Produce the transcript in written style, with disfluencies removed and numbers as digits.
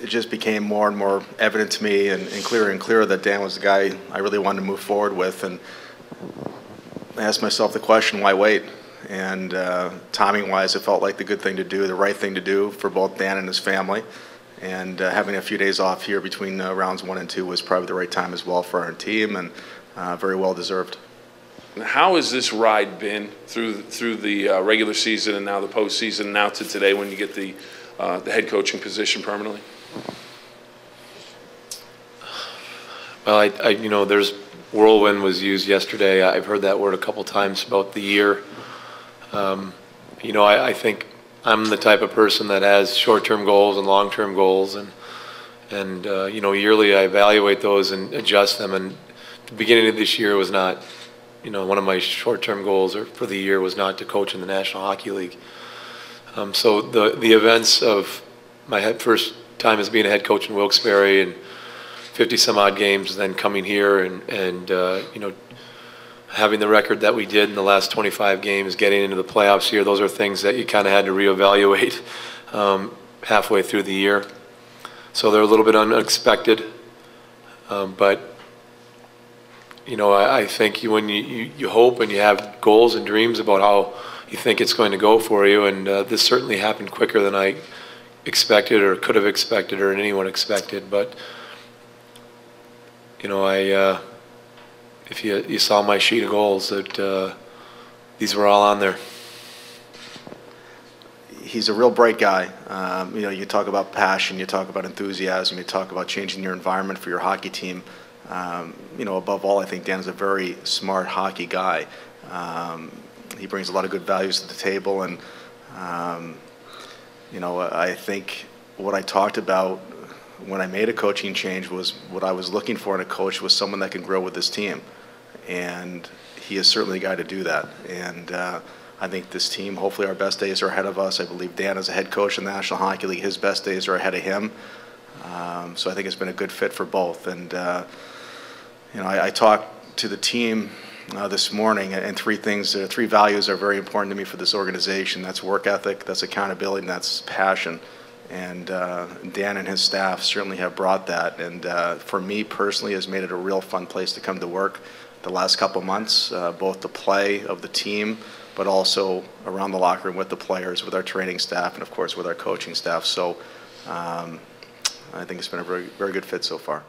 it just became more and more evident to me and clearer that Dan was the guy I really wanted to move forward with. And I asked myself the question, why wait? And timing-wise, it felt like the good thing to do, the right thing to do for both Dan and his family. And having a few days off here between rounds 1 and 2 was probably the right time as well for our team, and very well deserved. How has this ride been through the regular season and now the postseason, now to today when you get the head coaching position permanently? Well, you know, there's whirlwind was used yesterday. I've heard that word a couple times about the year. You know, I think I'm the type of person that has short-term goals and long-term goals, and you know, yearly I evaluate those and adjust them. And the beginning of this year was not, you know, one of my short-term goals for the year was not to coach in the National Hockey League. So the events of my first time as being a head coach in Wilkes-Barre and 50-some-odd games, then coming here and you know, having the record that we did in the last 25 games, getting into the playoffs here, those are things that you kind of had to reevaluate halfway through the year. So they're a little bit unexpected, but you know, I think when you hope and you have goals and dreams about how you think it's going to go for you, and this certainly happened quicker than I expected or could have expected or anyone expected. But you know, if you saw my sheet of goals, that these were all on there. He's a real bright guy. You know, you talk about passion, you talk about enthusiasm, you talk about changing your environment for your hockey team. You know, above all, I think Dan's a very smart hockey guy. He brings a lot of good values to the table, and you know, I think what I talked about when I made a coaching change was what I was looking for in a coach was someone that can grow with this team, and he is certainly a guy to do that. And I think this team, hopefully our best days are ahead of us. I believe Dan as a head coach in the National Hockey League, his best days are ahead of him. So I think it's been a good fit for both. And you know, I talked to the team this morning, and three values are very important to me for this organization. That's work ethic, that's accountability, and that's passion. And Dan and his staff certainly have brought that. And for me personally, has made it a real fun place to come to work the last couple of months, both the play of the team, but also around the locker room with the players, with our training staff, and of course with our coaching staff. So I think it's been a very, very good fit so far.